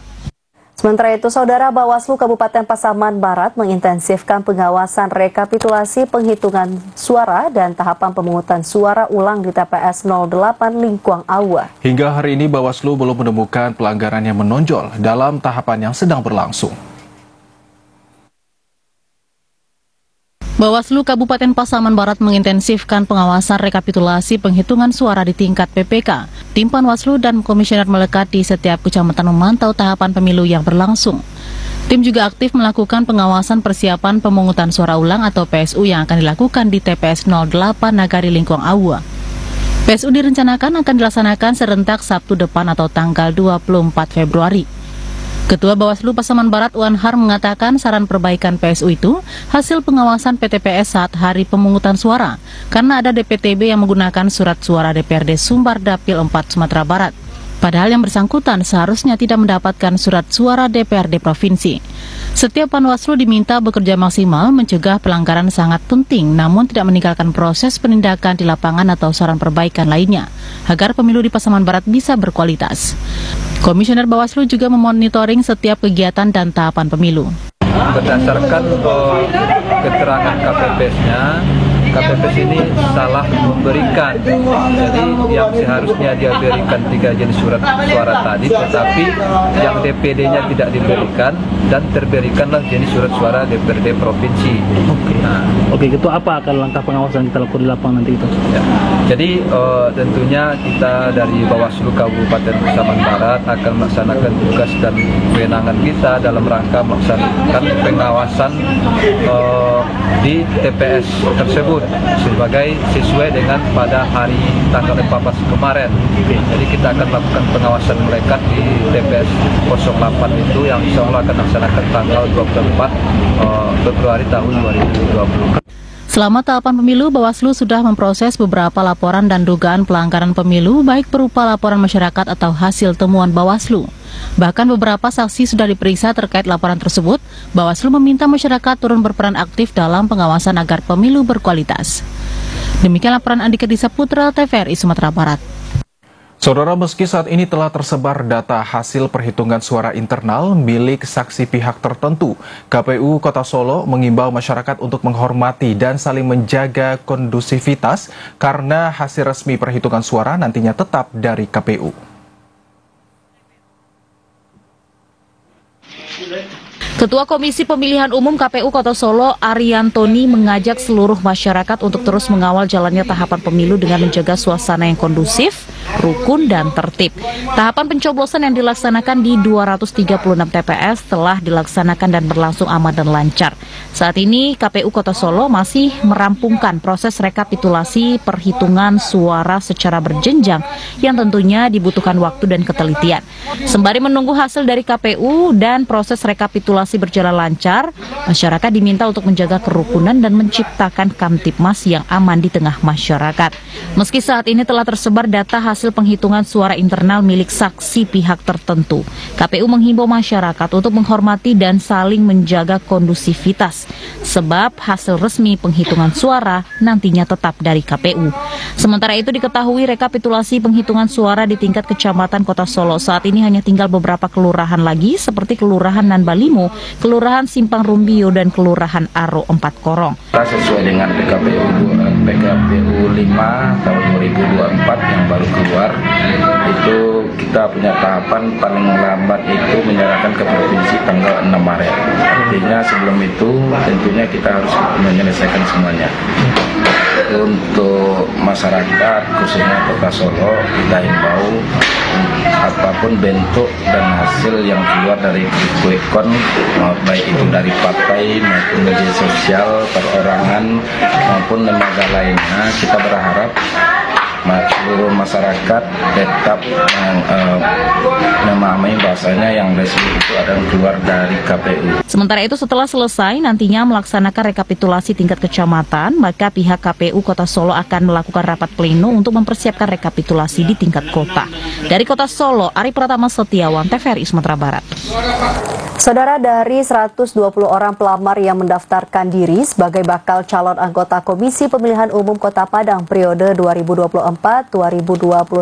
Sementara itu, Saudara, Bawaslu Kabupaten Pasaman Barat mengintensifkan pengawasan rekapitulasi penghitungan suara dan tahapan pemungutan suara ulang di TPS 08 Lingkuang Awa. Hingga hari ini Bawaslu belum menemukan pelanggaran yang menonjol dalam tahapan yang sedang berlangsung. Bawaslu Kabupaten Pasaman Barat mengintensifkan pengawasan rekapitulasi penghitungan suara di tingkat PPK. Tim Panwaslu dan komisioner melekat di setiap kecamatan memantau tahapan pemilu yang berlangsung. Tim juga aktif melakukan pengawasan persiapan pemungutan suara ulang atau PSU yang akan dilakukan di TPS 08 Nagari Lingkuang Awa. PSU direncanakan akan dilaksanakan serentak Sabtu depan atau tanggal 24 Februari. Ketua Bawaslu Pasaman Barat Wan Har mengatakan saran perbaikan PSU itu hasil pengawasan PTPS saat hari pemungutan suara karena ada DPTB yang menggunakan surat suara DPRD Sumbar Dapil 4 Sumatera Barat. Padahal yang bersangkutan seharusnya tidak mendapatkan surat suara DPRD Provinsi. Setiap Panwaslu diminta bekerja maksimal mencegah pelanggaran sangat penting namun tidak meninggalkan proses penindakan di lapangan atau saran perbaikan lainnya agar pemilu di Pasaman Barat bisa berkualitas. Komisioner Bawaslu juga memonitoring setiap kegiatan dan tahapan pemilu. Berdasarkan keterangan KPPS-nya, KPPS ini salah memberikan. Jadi yang seharusnya dia berikan 3 jenis surat suara tadi, tetapi yang DPD-nya tidak diberikan dan terberikanlah jenis surat suara DPRD Provinsi. Oke, itu apa akan langkah pengawasan kita lakukan di lapangan nanti itu? Ya. Jadi tentunya kita dari Bawaslu Kabupaten Pasaman Barat akan melaksanakan tugas dan kewenangan kita dalam rangka melaksanakan pengawasan di TPS tersebut sebagai sesuai dengan pada hari tanggal 14 kemarin. Jadi kita akan melakukan pengawasan melekat di TPS 08 itu yang insya Allah akan dilaksanakan tanggal 24 Februari tahun 2020. Selama tahapan pemilu, Bawaslu sudah memproses beberapa laporan dan dugaan pelanggaran pemilu, baik berupa laporan masyarakat atau hasil temuan Bawaslu. Bahkan beberapa saksi sudah diperiksa terkait laporan tersebut. Bawaslu meminta masyarakat turun berperan aktif dalam pengawasan agar pemilu berkualitas. Demikian laporan Andika Disa Putra, TVRI Sumatera Barat. Saudara, meski saat ini telah tersebar data hasil perhitungan suara internal milik saksi pihak tertentu, KPU Kota Solo mengimbau masyarakat untuk menghormati dan saling menjaga kondusivitas karena hasil resmi perhitungan suara nantinya tetap dari KPU. Ketua Komisi Pemilihan Umum KPU Kota Solo, Ariantoni, mengajak seluruh masyarakat untuk terus mengawal jalannya tahapan pemilu dengan menjaga suasana yang kondusif, rukun, dan tertib. Tahapan pencoblosan yang dilaksanakan di 236 TPS telah dilaksanakan dan berlangsung aman dan lancar. Saat ini, KPU Kota Solo masih merampungkan proses rekapitulasi perhitungan suara secara berjenjang yang tentunya dibutuhkan waktu dan ketelitian. Sembari menunggu hasil dari KPU dan proses rekapitulasi berjalan lancar, masyarakat diminta untuk menjaga kerukunan dan menciptakan kamtipmas yang aman di tengah masyarakat. Meski saat ini telah tersebar data hasil hasil penghitungan suara internal milik saksi pihak tertentu. KPU menghimbau masyarakat untuk menghormati dan saling menjaga kondusivitas, sebab hasil resmi penghitungan suara nantinya tetap dari KPU. Sementara itu diketahui rekapitulasi penghitungan suara di tingkat kecamatan Kota Solo saat ini hanya tinggal beberapa kelurahan lagi seperti Kelurahan Nanbalimo, Kelurahan Simpang Rumbio, dan Kelurahan Aro 4 Korong. Sesuai dengan PKPU 5 tahun 2024 yang baru keluar, itu kita punya tahapan paling lambat itu menyerahkan ke provinsi tanggal 6 Maret. Artinya sebelum itu tentunya kita harus menyelesaikan semuanya. Untuk masyarakat khususnya Kota Solo, kita himbau apapun bentuk dan hasil yang keluar dari quick count, baik itu dari partai maupun media sosial, perorangan maupun lembaga lainnya, kita berharap seluruh masyarakat tetap memahami bahasanya yang resmi itu adalah keluar dari KPU. Sementara itu setelah selesai nantinya melaksanakan rekapitulasi tingkat kecamatan, maka pihak KPU Kota Solo akan melakukan rapat pleno untuk mempersiapkan rekapitulasi di tingkat kota. Dari Kota Solo, Ari Pratama Setiawan, TVRI Sumatera Barat. Saudara, dari 120 orang pelamar yang mendaftarkan diri sebagai bakal calon anggota Komisi Pemilihan Umum Kota Padang periode 2024-2029,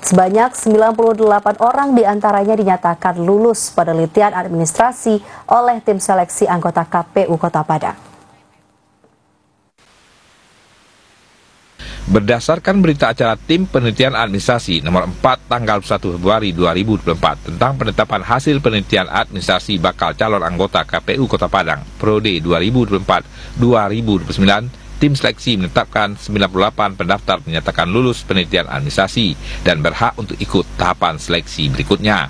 sebanyak 98 orang diantaranya dinyatakan lulus penelitian administrasi oleh tim seleksi anggota KPU Kota Padang. Berdasarkan berita acara Tim Penelitian Administrasi nomor 4 tanggal 1 Februari 2024 tentang penetapan hasil penelitian administrasi bakal calon anggota KPU Kota Padang periode 2024-2029, tim seleksi menetapkan 98 pendaftar menyatakan lulus penelitian administrasi dan berhak untuk ikut tahapan seleksi berikutnya.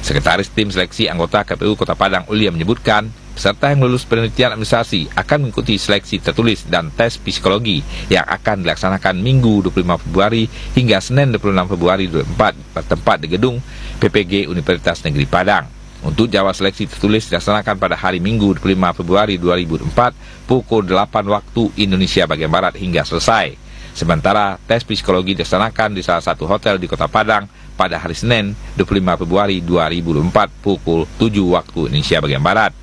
Sekretaris Tim Seleksi Anggota KPU Kota Padang Ulia menyebutkan, peserta yang lulus penelitian administrasi akan mengikuti seleksi tertulis dan tes psikologi yang akan dilaksanakan Minggu 25 Februari hingga Senin 26 Februari 2024 bertempat di gedung PPG Universitas Negeri Padang. Untuk jawab seleksi tertulis dilaksanakan pada hari Minggu 25 Februari 2024 pukul 8 waktu Indonesia bagian Barat hingga selesai. Sementara tes psikologi dilaksanakan di salah satu hotel di Kota Padang pada hari Senin 25 Februari 2024 pukul 7 waktu Indonesia bagian Barat.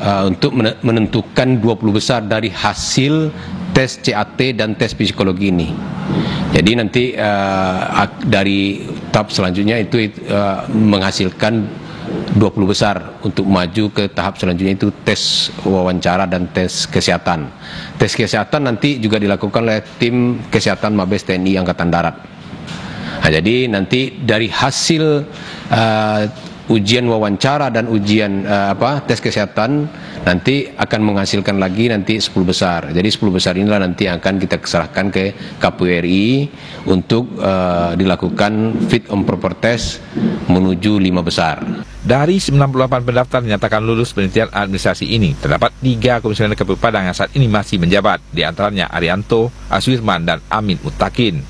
Untuk menentukan 20 besar dari hasil tes CAT dan tes psikologi ini. Jadi nanti dari tahap selanjutnya itu menghasilkan 20 besar untuk maju ke tahap selanjutnya, itu tes wawancara dan tes kesehatan. Tes kesehatan nanti juga dilakukan oleh tim kesehatan Mabes TNI Angkatan Darat. Nah, jadi nanti dari hasil ujian wawancara dan ujian tes kesehatan nanti akan menghasilkan lagi nanti 10 besar. Jadi 10 besar inilah nanti akan kita serahkan ke KPU RI untuk dilakukan fit and proper test menuju 5 besar. Dari 98 pendaftar dinyatakan lulus penelitian administrasi ini, terdapat 3 komisioner KPU Padang yang saat ini masih menjabat, di antaranya Arianto, Aswirman, dan Amin Mutakin.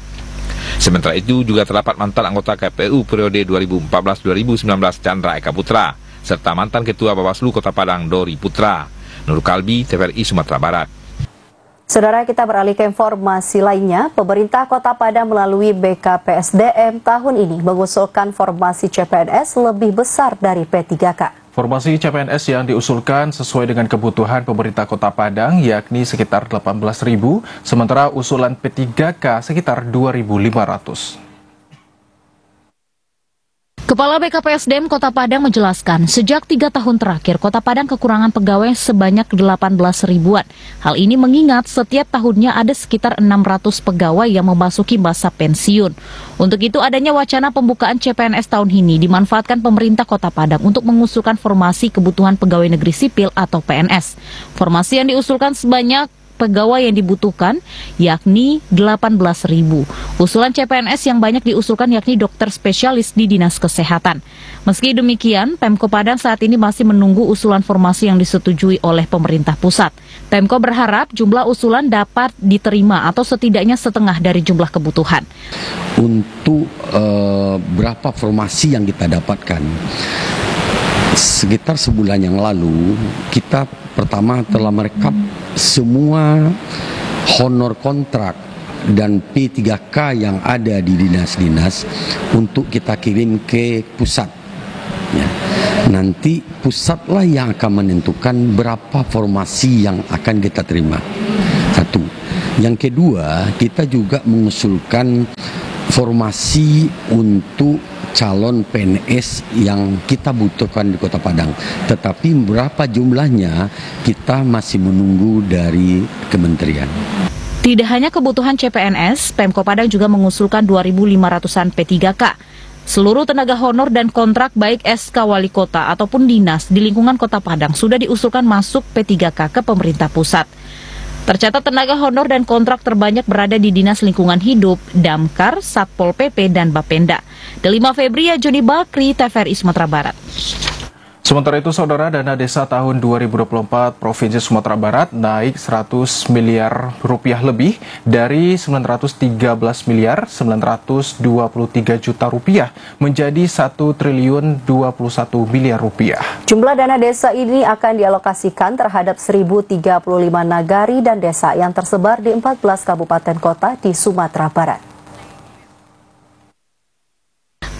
Sementara itu juga terdapat mantan anggota KPU periode 2014-2019 Chandra Eka Putra, serta mantan Ketua Bawaslu Kota Padang Dori Putra. Nur Kalbi, TVRI Sumatera Barat. Saudara, kita beralih ke informasi lainnya. Pemerintah Kota Padang melalui BKPSDM tahun ini mengusulkan formasi CPNS lebih besar dari P3K. Formasi CPNS yang diusulkan sesuai dengan kebutuhan pemerintah Kota Padang, yakni sekitar 18.000, sementara usulan P3K sekitar 2.500. Kepala BKPSDM Kota Padang menjelaskan, sejak 3 tahun terakhir Kota Padang kekurangan pegawai sebanyak 18 ribuan. Hal ini mengingat setiap tahunnya ada sekitar 600 pegawai yang memasuki masa pensiun. Untuk itu adanya wacana pembukaan CPNS tahun ini dimanfaatkan pemerintah Kota Padang untuk mengusulkan formasi kebutuhan pegawai negeri sipil atau PNS. Formasi yang diusulkan sebanyak pegawai yang dibutuhkan yakni 18.000. Usulan CPNS yang banyak diusulkan yakni dokter spesialis di Dinas Kesehatan. Meski demikian, Pemko Padang saat ini masih menunggu usulan formasi yang disetujui oleh pemerintah pusat. Pemko berharap jumlah usulan dapat diterima atau setidaknya setengah dari jumlah kebutuhan. Untuk berapa formasi yang kita dapatkan? Sekitar sebulan yang lalu kita pertama telah merekap semua honor kontrak dan P3K yang ada di dinas-dinas untuk kita kirim ke pusat. Ya. Nanti pusatlah yang akan menentukan berapa formasi yang akan kita terima. Satu. Yang kedua, kita juga mengusulkan formasi untuk calon PNS yang kita butuhkan di Kota Padang. Tetapi berapa jumlahnya kita masih menunggu dari kementerian. Tidak hanya kebutuhan CPNS, Pemko Padang juga mengusulkan 2.500-an P3K. Seluruh tenaga honor dan kontrak baik SK Wali Kota ataupun dinas di lingkungan Kota Padang sudah diusulkan masuk P3K ke pemerintah pusat. Tercatat tenaga honor dan kontrak terbanyak berada di Dinas Lingkungan Hidup, Damkar, Satpol PP, dan Bapenda. Delima Febria, Joni Bakri, TVRI Sumatera Barat. Sementara itu, Saudara, dana desa tahun 2024 Provinsi Sumatera Barat naik 100 miliar rupiah lebih dari 913 miliar 923 juta rupiah menjadi 1 triliun 21 miliar rupiah. Jumlah dana desa ini akan dialokasikan terhadap 1.035 nagari dan desa yang tersebar di 14 kabupaten kota di Sumatera Barat.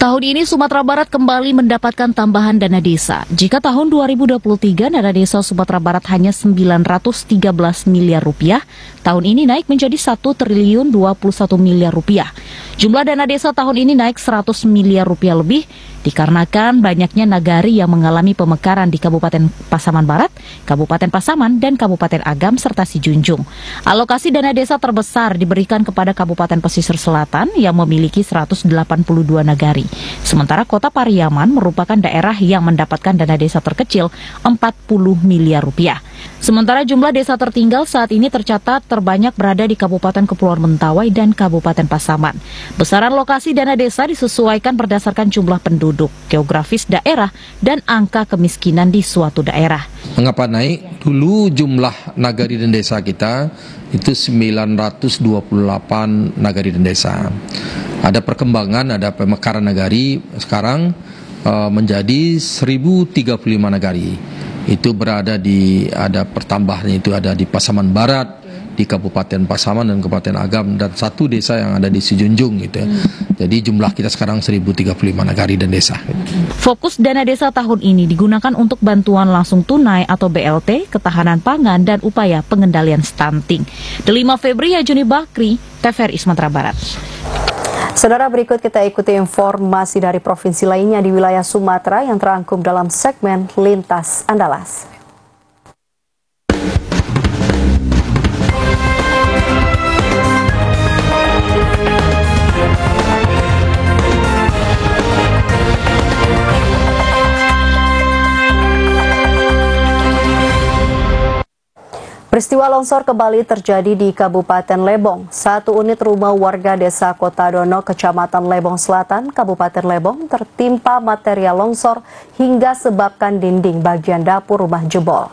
Tahun ini Sumatera Barat kembali mendapatkan tambahan dana desa. Jika tahun 2023 dana desa Sumatera Barat hanya 913 miliar rupiah, tahun ini naik menjadi 1 triliun 21 miliar rupiah. Jumlah dana desa tahun ini naik 100 miliar rupiah lebih dikarenakan banyaknya nagari yang mengalami pemekaran di Kabupaten Pasaman Barat, Kabupaten Pasaman, dan Kabupaten Agam serta Sijunjung. Alokasi dana desa terbesar diberikan kepada Kabupaten Pesisir Selatan yang memiliki 182 nagari. Sementara Kota Pariaman merupakan daerah yang mendapatkan dana desa terkecil 40 miliar rupiah. Sementara jumlah desa tertinggal saat ini tercatat terbanyak berada di Kabupaten Kepulauan Mentawai dan Kabupaten Pasaman. Besaran lokasi dana desa disesuaikan berdasarkan jumlah penduduk, geografis daerah, dan angka kemiskinan di suatu daerah. Mengapa naik? Dulu jumlah nagari dan desa kita itu 928 nagari dan desa. Ada perkembangan, ada pemekaran nagari, sekarang menjadi 1035 nagari. Itu berada di, ada pertambahannya itu ada di Pasaman Barat, di Kabupaten Pasaman dan Kabupaten Agam, dan satu desa yang ada di Sijunjung gitu. Jadi jumlah kita sekarang 1035 nagari dan desa. Fokus dana desa tahun ini digunakan untuk bantuan langsung tunai atau BLT, ketahanan pangan, dan upaya pengendalian stunting. Delima Febria, Joni Bakri, TVRI Sumatera Barat. Saudara, berikut kita ikuti informasi dari provinsi lainnya di wilayah Sumatera yang terangkum dalam segmen Lintas Andalas. Peristiwa longsor kembali terjadi di Kabupaten Lebong. Satu unit rumah warga desa Kota Dono, Kecamatan Lebong Selatan, Kabupaten Lebong tertimpa material longsor hingga sebabkan dinding bagian dapur rumah jebol.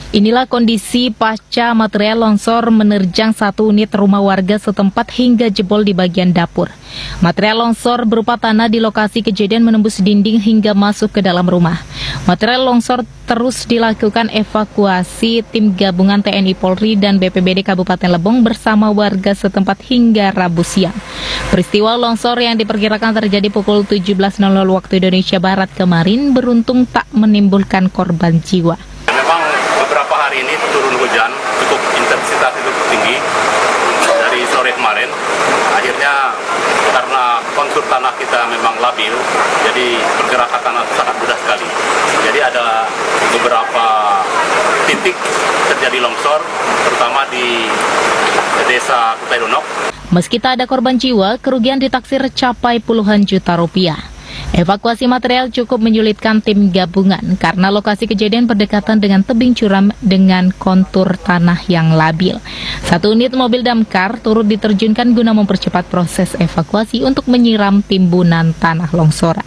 Inilah kondisi pasca material longsor menerjang satu unit rumah warga setempat hingga jebol di bagian dapur. Material longsor berupa tanah di lokasi kejadian menembus dinding hingga masuk ke dalam rumah. Material longsor terus dilakukan evakuasi tim gabungan TNI Polri dan BPBD Kabupaten Lebong bersama warga setempat hingga Rabu siang. Peristiwa longsor yang diperkirakan terjadi pukul 17.00 waktu Indonesia Barat kemarin beruntung tak menimbulkan korban jiwa. Memang beberapa hari ini turun hujan cukup intensitas itu tinggi dari sore kemarin. Akhirnya karena kontur tanah kita memang labil, jadi pergerakan tanah sangat mudah sekali. Jadi ada beberapa titik terjadi longsor, terutama di desa Kutai-Donok. Meski tak ada korban jiwa, kerugian ditaksir capai puluhan juta rupiah. Evakuasi material cukup menyulitkan tim gabungan karena lokasi kejadian berdekatan dengan tebing curam dengan kontur tanah yang labil. Satu unit mobil damkar turut diterjunkan guna mempercepat proses evakuasi untuk menyiram timbunan tanah longsoran.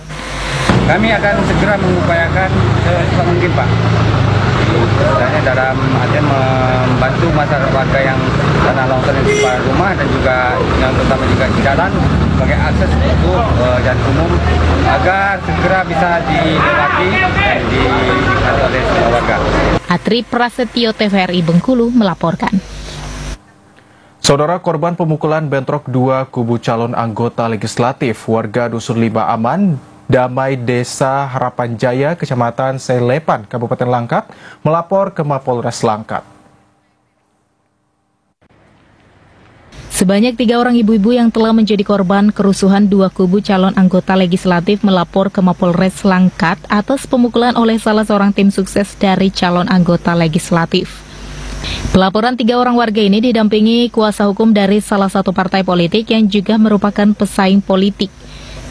Kami akan segera mengupayakan secepat mungkin, Pak. Misalnya dalam artian membantu masyarakat warga yang tanah longsor yang di rumah dan juga yang terutama juga di jalan sebagai akses untuk jalan umum agar segera bisa dilewati dan dinikmati oleh semua warga. Atri Prasetyo, TVRI Bengkulu melaporkan. Saudara, korban pemukulan bentrok dua kubu calon anggota legislatif warga Dusun Lima Aman, Damai Desa Harapan Jaya, Kecamatan Selepan, Kabupaten Langkat, melapor ke Mapolres Langkat. Sebanyak 3 orang ibu-ibu yang telah menjadi korban kerusuhan dua kubu calon anggota legislatif melapor ke Mapolres Langkat atas pemukulan oleh salah seorang tim sukses dari calon anggota legislatif. Pelaporan 3 orang warga ini didampingi kuasa hukum dari salah satu partai politik yang juga merupakan pesaing politik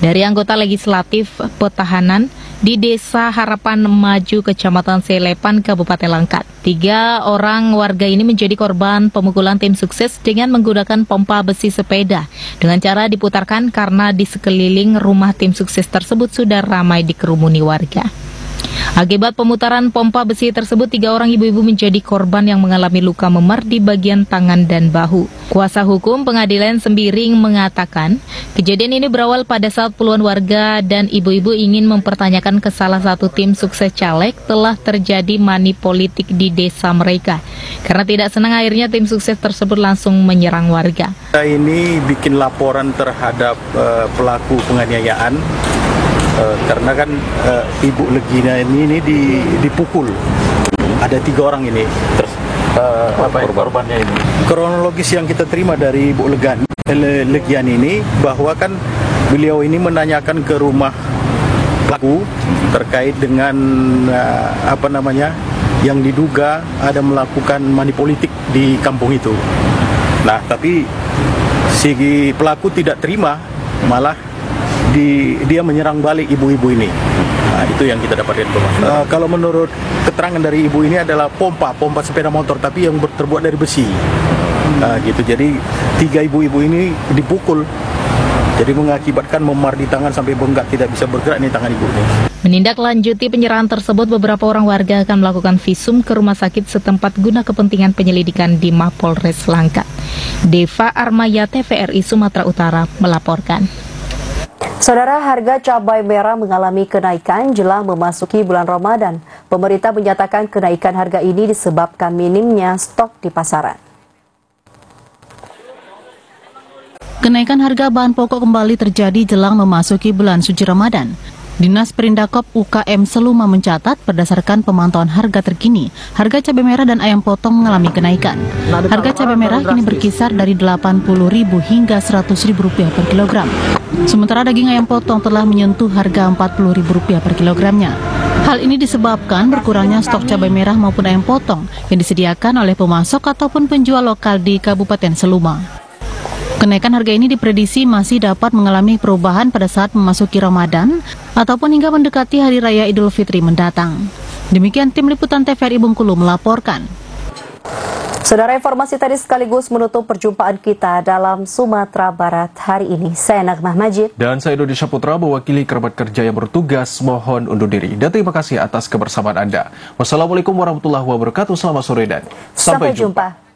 dari anggota legislatif petahanan di Desa Harapan Maju, Kecamatan Selepan, Kabupaten Langkat. 3 orang warga ini menjadi korban pemukulan tim sukses dengan menggunakan pompa besi sepeda dengan cara diputarkan karena di sekeliling rumah tim sukses tersebut sudah ramai dikerumuni warga. Akibat pemutaran pompa besi tersebut, 3 orang ibu-ibu menjadi korban yang mengalami luka memar di bagian tangan dan bahu. Kuasa hukum Pengadilan Sembiring mengatakan, kejadian ini berawal pada saat puluhan warga dan ibu-ibu ingin mempertanyakan ke salah satu tim sukses caleg telah terjadi mani politik di desa mereka. Karena tidak senang, akhirnya tim sukses tersebut langsung menyerang warga. Ini bikin laporan terhadap pelaku penganiayaan. Karena kan Ibu Legina ini dipukul, ada 3 orang ini. Terus apa korbannya ini? Kronologis yang kita terima dari Ibu Legian ini bahwa kan beliau ini menanyakan ke rumah pelaku terkait dengan yang diduga ada melakukan mani politik di kampung itu. Nah, tapi si pelaku tidak terima, malah dia menyerang balik ibu-ibu ini. Nah, itu yang kita dapatkan. Kalau menurut keterangan dari ibu ini adalah pompa sepeda motor, tapi yang terbuat dari besi. Gitu. Jadi 3 ibu-ibu ini dipukul, jadi mengakibatkan memar di tangan sampai bengkak, tidak bisa bergerak nih tangan ibu ini. Menindaklanjuti penyerahan tersebut, beberapa orang warga akan melakukan visum ke rumah sakit setempat guna kepentingan penyelidikan di Mapolres Langkat. Deva Armaya, TVRI Sumatera Utara melaporkan. Saudara, harga cabai merah mengalami kenaikan jelang memasuki bulan Ramadan. Pemerintah menyatakan kenaikan harga ini disebabkan minimnya stok di pasaran. Kenaikan harga bahan pokok kembali terjadi jelang memasuki bulan suci Ramadan. Dinas Perindakop UKM Seluma mencatat berdasarkan pemantauan harga terkini, harga cabai merah dan ayam potong mengalami kenaikan. Harga cabai merah kini berkisar dari Rp80.000 hingga Rp100.000 per kilogram. Sementara daging ayam potong telah menyentuh harga Rp40.000 per kilogramnya. Hal ini disebabkan berkurangnya stok cabai merah maupun ayam potong yang disediakan oleh pemasok ataupun penjual lokal di Kabupaten Seluma. Kenaikan harga ini diprediksi masih dapat mengalami perubahan pada saat memasuki Ramadan ataupun hingga mendekati Hari Raya Idul Fitri mendatang. Demikian tim liputan TVRI Bengkulu melaporkan. Saudara, informasi tadi sekaligus menutup perjumpaan kita dalam Sumatera Barat hari ini. Saya Nagmah Majid. Dan saya Indonesia Putra, mewakili kerabat kerja yang bertugas, mohon undur diri. Dan terima kasih atas kebersamaan Anda. Wassalamualaikum warahmatullahi wabarakatuh. Selamat sore dan sampai jumpa.